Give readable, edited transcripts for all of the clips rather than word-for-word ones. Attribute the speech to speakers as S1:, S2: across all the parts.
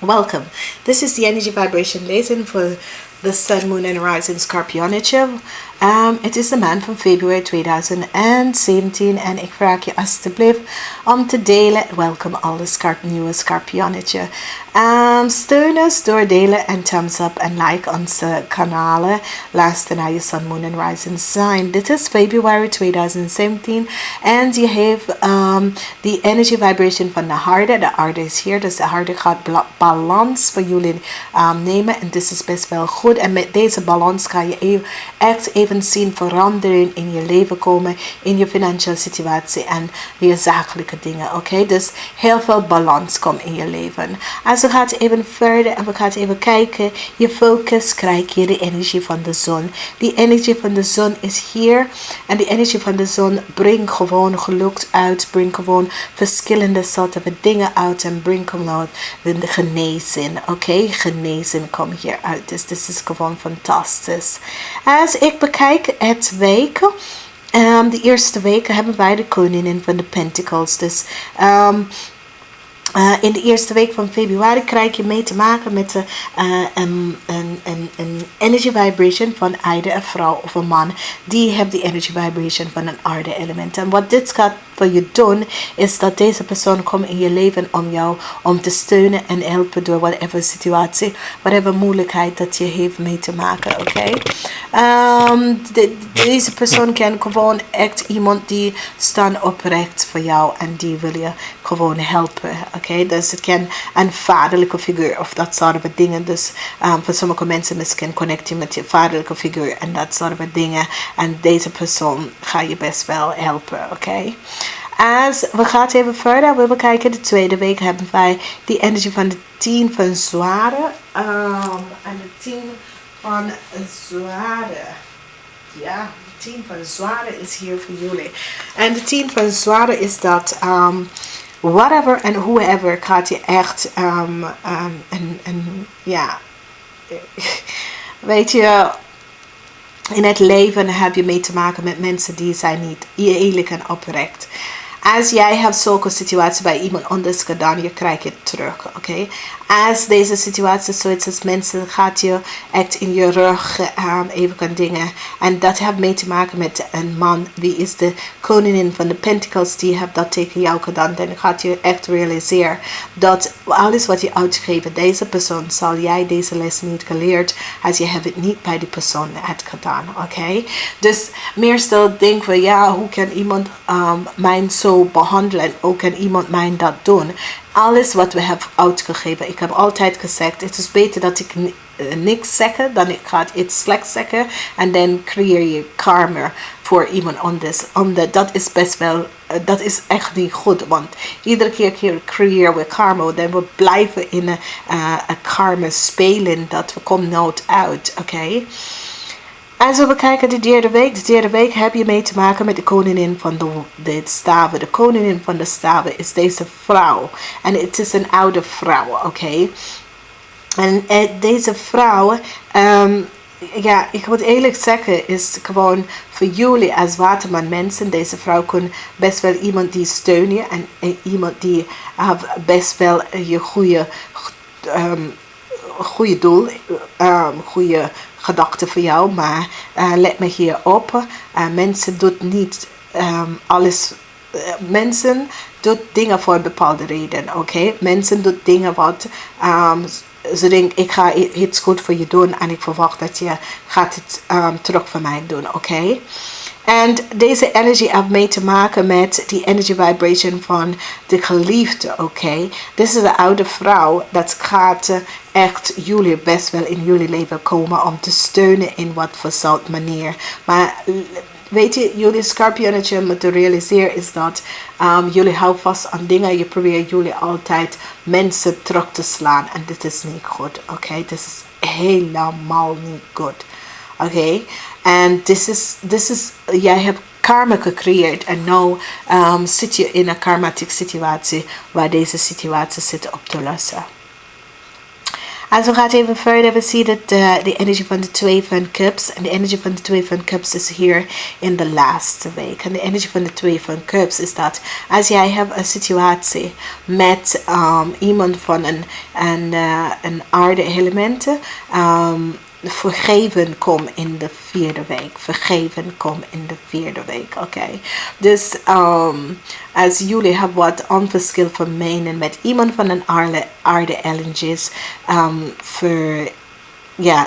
S1: Welcome. This is the energy vibration lesson for the sun, moon and rising Schorpionetje. Het is de maand van februari 2017 en ik vraag je alsjeblieft om te delen. Welkom alle nieuwe Schorpionetje. Steun ons door delen en thumbs up en like onze kanalen. Luister naar je sun, moon en rising sign. Dit is februari 2017 en je heeft die energy vibration van de harde. De harde is hier, dus de harde gaat balans voor jullie nemen en dit is best wel goed. En met deze balans ga je echt even zien verandering in je leven komen, in je financiële situatie en je zakelijke dingen. Oké? Dus heel veel balans komt in je leven. Als we gaan even verder en we gaan even kijken, je focus krijg je de energie van de zon. Die energie van de zon is hier en die energie van de zon brengt gewoon geluk uit, brengt gewoon verschillende soorten dingen uit en brengt gewoon de genezing. Oké? Genezing komt hier uit. Dus dit is gewoon fantastisch. Als ik bekijk het week, de eerste weken hebben wij de koningin van de Pentacles. Dus in de eerste week van februari krijg je mee te maken met een energy vibration van either een vrouw of een man. Die heeft die energy vibration van een aarde element. En wat dit gaat voor je doen, is dat deze persoon komt in je leven om jou om te steunen en helpen door whatever situatie, whatever moeilijkheid dat je heeft mee te maken. Oké? Deze persoon kan gewoon echt iemand die staan oprecht voor jou en die wil je gewoon helpen. Oké? Dus het kan een vaderlijke figuur of dat soort van dingen. Dus voor sommige mensen misschien connect je met je vaderlijke figuur en dat soort van dingen. En deze persoon ga je best wel helpen. Oké? Als we gaan even verder, we bekijken de tweede week hebben wij die energie van de 10 van zware. En de 10 van zware. Ja, de 10 van zware is hier voor jullie. En de 10 van zware is dat whatever en whoever gaat je echt ja, weet je, in het leven heb je mee te maken met mensen die zijn niet eerlijk en oprecht. Als jij hebt zulke situatie bij iemand anders gedaan, je krijgt het terug. Oké? Als deze situatie zoiets is, mensen gaat je echt in je rug even kan dingen. En dat heeft mee te maken met een man. Die is de koningin van de Pentacles. Die heeft dat tegen jou gedaan. Dan gaat je echt realiseren dat alles wat je uitgeeft, deze persoon, zal jij deze les niet geleerd. Als je hebt het niet bij die persoon hebt gedaan. Oké? Dus meestal denken we, ja, hoe kan iemand mij zo behandelen? Hoe kan iemand mij dat doen? Alles wat we hebben uitgegeven. Ik heb altijd gezegd, het is beter dat ik niks zeg dan ik ga iets slechts zeggen. En dan creëer je karma voor iemand anders. Omdat dat is best wel, dat is echt niet goed. Want iedere keer creëren we karma. Dan we blijven in een karma spelen. Dat we komen nooit uit. Oké? Als we bekijken de derde week heb je mee te maken met de koningin van de staven. De koningin van de staven is deze vrouw. En het is een oude vrouw, oké? En deze vrouw, ja, ik moet eerlijk zeggen, is gewoon voor jullie als waterman mensen. Deze vrouw kan best wel iemand die steunt je en iemand die best wel je goede doel, goede gedachten voor jou, maar let me hier op. Mensen doen niet alles. Mensen doen dingen voor een bepaalde reden. Oké? Mensen doen dingen wat ze denken, ik ga iets goed voor je doen en ik verwacht dat je gaat het terug voor mij doen. Oké? En deze energie heeft mee te maken met die energy vibration van de geliefde, oké? Dit is de oude vrouw, dat gaat echt jullie best wel in jullie leven komen om te steunen in wat voor soort manier. Maar weet je, jullie Schorpionetje moeten realiseren is dat jullie houden vast aan dingen. Je probeert jullie altijd mensen terug te slaan en dit is niet goed, oké? Dit is helemaal niet goed. Oké, en dit is, jij hebt karma gecreëerd en nu zit je in een karmatische situatie waar deze situatie zit op te lossen. Als we gaan even verder, we zien dat de energie van de 2 van Cups. En de energie van de 2 van Cups is hier in de laatste week. En de energie van de 2 van Cups is dat als jij hebt een situatie met iemand van een aarde elementen. Vergeven kom in de 4e week. Vergeven kom in de 4e week. Oké. Dus als jullie hebben wat onverschil van mening met iemand van een aarde LNG's.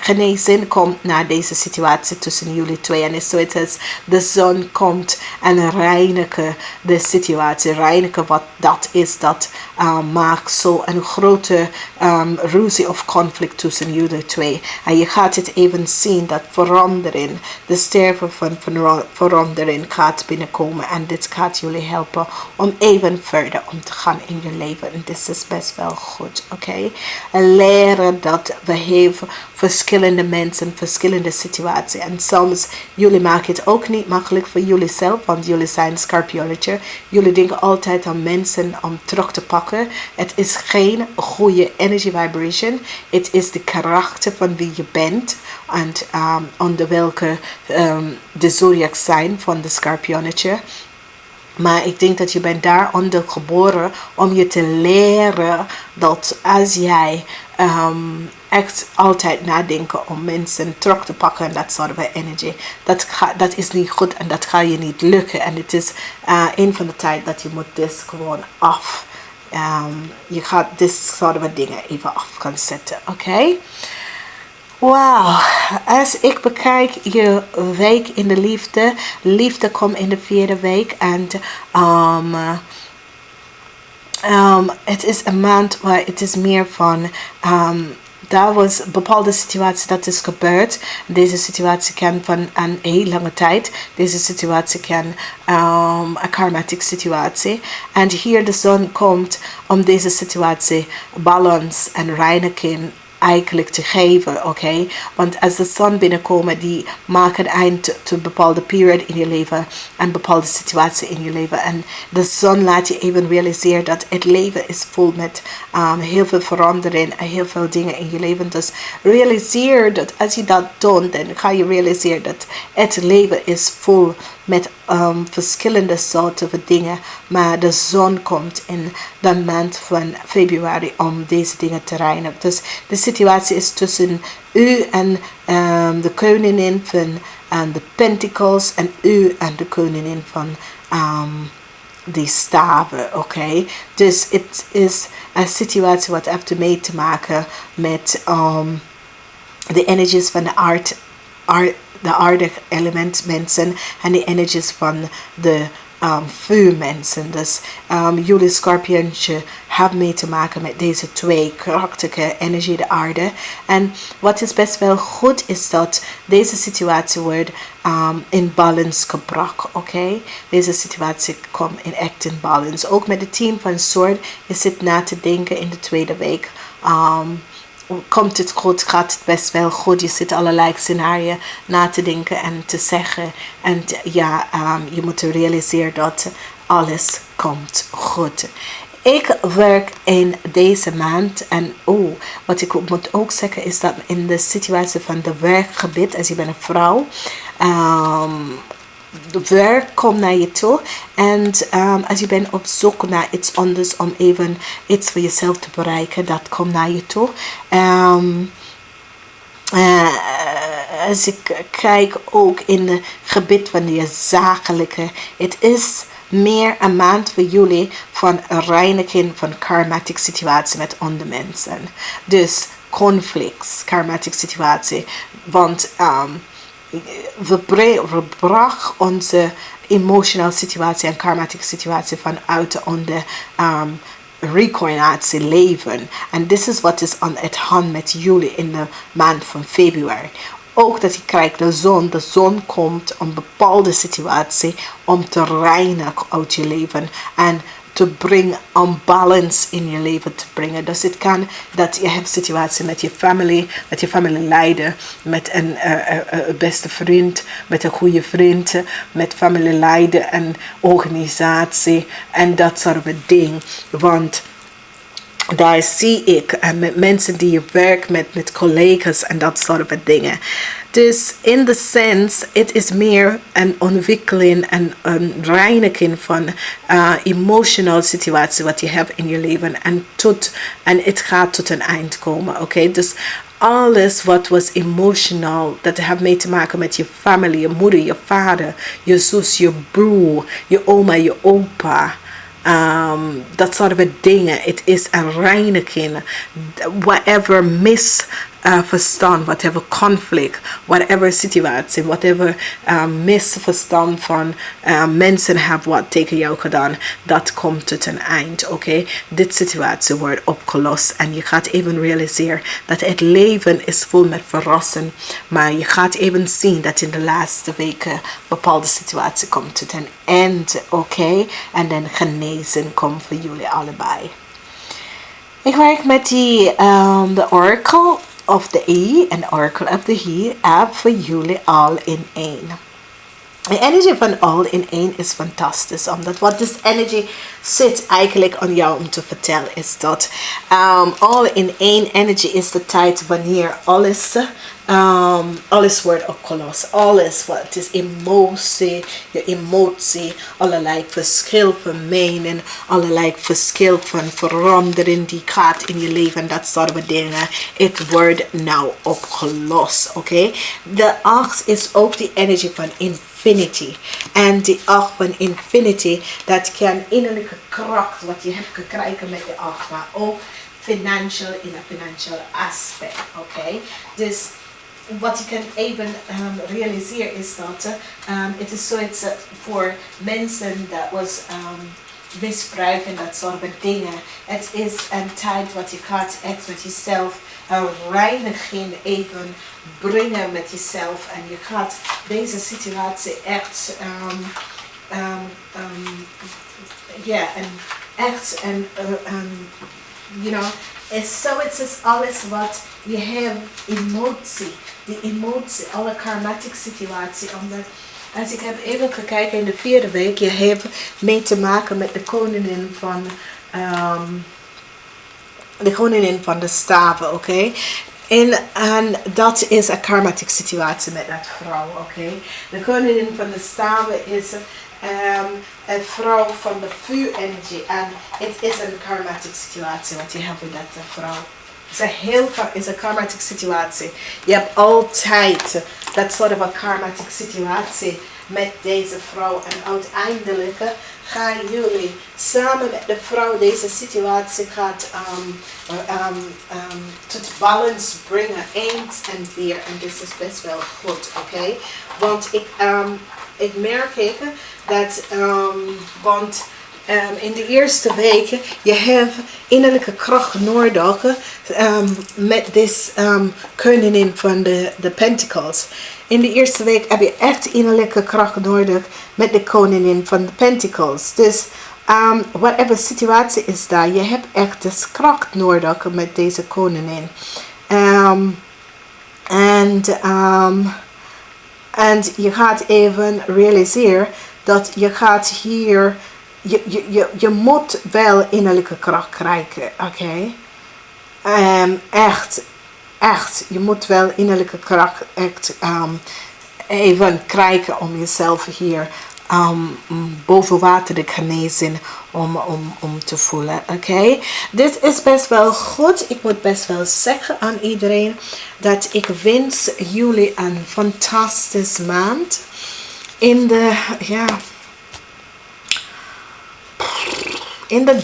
S1: Genezing komt naar deze situatie tussen jullie twee. En is zoiets als de zon komt en reinigen de situatie. Reinigen wat dat is. Dat maakt zo een grote ruzie of conflict tussen jullie twee. En je gaat het even zien dat verandering, de sterven van verandering gaat binnenkomen. En dit gaat jullie helpen om even verder om te gaan in je leven. En dit is best wel goed. Oké. En leren dat we hebben verschillende mensen, verschillende situaties. En soms, jullie maken het ook niet makkelijk voor jullie zelf, want jullie zijn Schorpionetje. Jullie denken altijd aan mensen om terug te pakken. Het is geen goede energy vibration. Het is de karakter van wie je bent. En onder welke de zodiac zijn van de Schorpionetje. Maar ik denk dat je bent daaronder geboren om je te leren dat als jij echt altijd nadenken om mensen terug te pakken en dat soort van energy. Dat is niet goed en dat gaat je niet lukken. En het is een van de tijd dat je moet dus gewoon af. Je gaat dit soort van dingen even af gaan zetten. Oké? Wauw, als ik bekijk je week in de liefde. Liefde komt in de 4e week. En het is een maand waar het is meer van... daar was een bepaalde situatie dat is gebeurd. Deze situatie kan van een heel lange tijd. Deze situatie kan een karmatic situatie. En hier de zon komt om deze situatie balans en reiniging eigenlijk te geven, oké? Want als de zon binnenkomt, die maakt een eind tot een bepaalde periode in je leven, een bepaalde situatie in je leven. En de zon laat je even realiseren dat het leven is vol met heel veel verandering en heel veel dingen in je leven. Dus realiseer dat als je dat doet, dan ga je realiseren dat het leven is vol met verschillende soorten van dingen. Maar de zon komt in de maand van februari om deze dingen te reinigen. Dus de situatie is tussen u en de koningin van de Pentacles en u en de koningin van die staven. Oké? Dus het is een situatie wat heeft mee te maken met de energies van de aardige element mensen en de energies van de vuurmensen. Dus jullie Schorpioentje hebben mee te maken met deze twee krachtige energie, de aarde. En wat is best wel goed is dat deze situatie wordt in balance gebracht. Oké? Deze situatie komt in echt in balance. Ook met het team van Sword, je zit na te denken in de 2e week. Komt het goed, gaat het best wel goed. Je zit allerlei scenario's na te denken en te zeggen. En je moet realiseren dat alles komt goed. Ik werk in deze maand en wat ik moet ook zeggen is dat in de situatie van de werkgebied, als je bent een vrouw, de werk komt naar je toe en als je bent op zoek naar iets anders om even iets voor jezelf te bereiken, dat komt naar je toe. Als ik kijk ook in het gebied van je zakelijke, het is meer een maand voor jullie van een reiniging van karmatic situatie met andere mensen. Dus conflicts, karmatic situatie, want we brachten onze emotionele situatie en karmatic situatie vanuit onze reïncarnatie leven. En dit is wat is aan het hand met jullie in de maand van februari. Ook dat je krijgt de zon komt om een bepaalde situatie om te reinigen uit je leven en te brengen, om balance in je leven te brengen. Dus het kan dat je hebt situatie met je familieleden, met een beste vriend, met een goede vriend, met familieleden en organisatie en dat soort van ding. Want daar zie ik. En met mensen die je werkt met collega's en dat soort dingen. Dus in de sens, het is meer een ontwikkeling en een reiniging van emotional situatie wat je hebt in je leven. En het gaat tot een eind komen. Oké? Dus alles wat was emotional, dat heeft mee te maken met je familie, je moeder, je vader, je zus, je broer, je oma, je opa. Dat soort dingen. Het is een reiniging. Whatever misverstand, whatever conflict, whatever situatie, whatever misverstand van mensen hebben wat tegen jou gedaan, dat komt tot een eind. Oké? Dit situatie wordt opgelost en je gaat even realiseren dat het leven is vol met verrassing, maar je gaat even zien dat in de laatste weken bepaalde situatie komt tot een eind. Oké? En dan genezen komt voor jullie allebei. Ik werk met de Oracle of the E en Oracle of the He app voor jullie all in één. De energie van all in één is fantastisch. Omdat wat dus energie zit eigenlijk aan jou om te vertellen is dat all in één energie is de tijd wanneer alles wordt opgelost. Alles wat is emotie, je emotie, allerlei verschil van mening, allerlei verschil van verandering die gaat in je leven, dat soort dingen. Het wordt nou opgelost. Oké? De 8 is ook die energie van infinity. En die 8 van infinity, dat kan innerlijke kracht wat je hebt gekregen met de 8, maar ook financial in een financial aspect. Oké? Dus wat je kan even realiseren is dat het is zoiets voor mensen dat was misbruik en dat soort dingen. Het is een tijd wat je gaat echt met jezelf reiniging even brengen met jezelf en je gaat deze situatie echt you know, is zoiets is alles wat je hebt, emotie, die emotie, alle karmatic situatie, omdat als ik heb even gekeken in de 4e week, je hebt mee te maken met de koningin van de staven, oké? En dat is een karmatic situatie met dat vrouw, oké? De koningin van de staven is een vrouw van de vuurenergie en het is een karmatic situatie wat je hebt met dat vrouw. Het is een karmatic situatie. Je hebt altijd dat soort van karmatic situatie met deze vrouw en uiteindelijk gaan jullie samen met de vrouw deze situatie gaat tot balance brengen eens en weer en dit is best wel goed, oké? Want ik merk even dat want in de eerste weken je hebt innerlijke kracht nodig met deze koningin van de Pentacles. In de eerste week heb je echt innerlijke kracht nodig met de koningin van de Pentacles. Dus whatever situatie is daar, je hebt echt dus kracht nodig met deze koningin. En je gaat even realiseren dat je gaat hier, je moet wel innerlijke kracht krijgen, oké? Echt, je moet wel innerlijke kracht echt even krijgen om jezelf hier boven water te genezen om te voelen, oké? Dit is best wel goed. Ik moet best wel zeggen aan iedereen dat ik wens jullie een fantastische maand. In de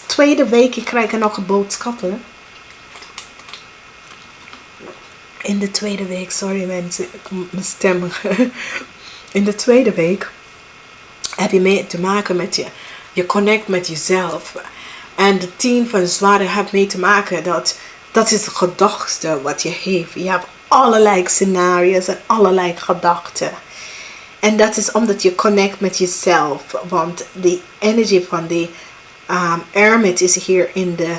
S1: tweede week, ik krijg nog boodschappen. In de tweede week, sorry mensen, mijn stem. In de tweede week heb je mee te maken met je connect met jezelf. En de 10 van zwaarden heeft mee te maken dat is de gedachte wat je heeft. Je hebt allerlei scenario's en allerlei gedachten. En dat is omdat je connect met jezelf. Want de energie van de hermit is hier in de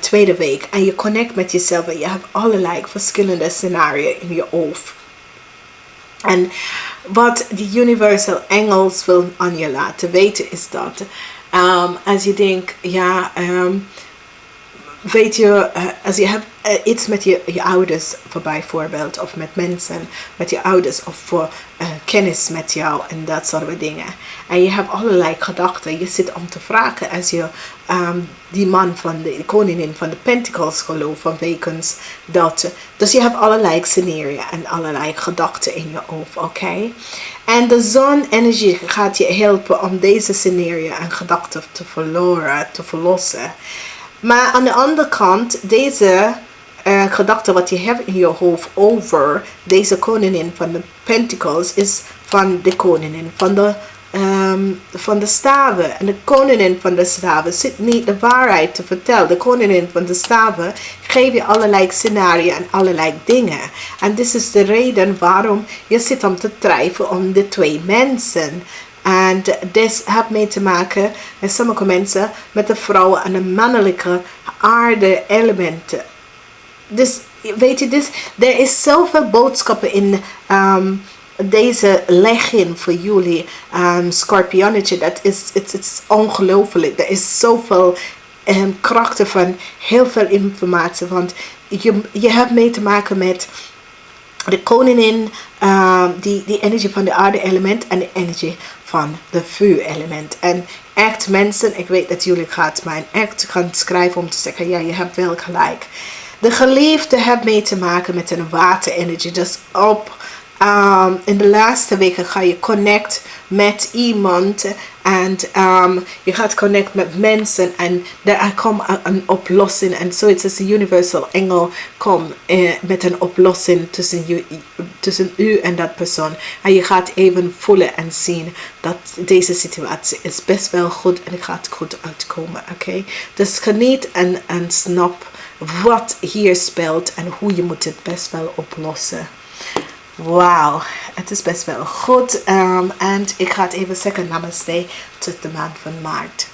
S1: tweede week. En je connect met jezelf. En je hebt allerlei verschillende scenario's in je hoofd. En wat de universal angels wil aan je laten weten is dat. Als je denkt, weet je, als je hebt iets met je ouders voor bijvoorbeeld, of met mensen, met je ouders, of voor kennis met jou en dat soort dingen. En je hebt allerlei gedachten. Je zit om te vragen als je die man van de koningin van de Pentacles gelooft, vanwege dat. Dus je hebt allerlei scenario's en allerlei gedachten in je hoofd, oké? En de zonenergie gaat je helpen om deze scenario en gedachten te verlossen. Maar aan de andere kant, deze gedachte wat je hebt in je hoofd over deze koningin van de Pentacles is van de koningin van de staven. En de koningin van de staven zit niet de waarheid te vertellen. De koningin van de staven geeft je allerlei scenario's en allerlei dingen. En dit is de reden waarom je zit om te drijven om de twee mensen. En dit heeft mee te maken met sommige mensen met de vrouwen en de mannelijke aarde elementen. Dus weet je, er is zoveel boodschappen in deze legging voor jullie, Schorpionnetje. Dat is ongelooflijk. Er is zoveel krachten van heel veel informatie. Want je hebt mee te maken met de koningin, die energie van de aarde element en de energie van de vuur element. En echt mensen, ik weet dat jullie gaat mij echt gaan schrijven om te zeggen, ja, je hebt wel gelijk. De geliefde heeft mee te maken met een waterenergie. Dus in de laatste weken ga je connect met iemand. En je gaat connect met mensen. En er komt een oplossing. En zoiets als de universal engel komt met een oplossing tussen u en dat persoon. En je gaat even voelen en zien dat deze situatie is best wel goed. En het gaat goed uitkomen. Oké? Dus geniet en snap wat hier speelt en hoe je moet het best wel oplossen. Wauw, het is best wel goed. En ik ga het even zeggen namaste tot de maand van maart.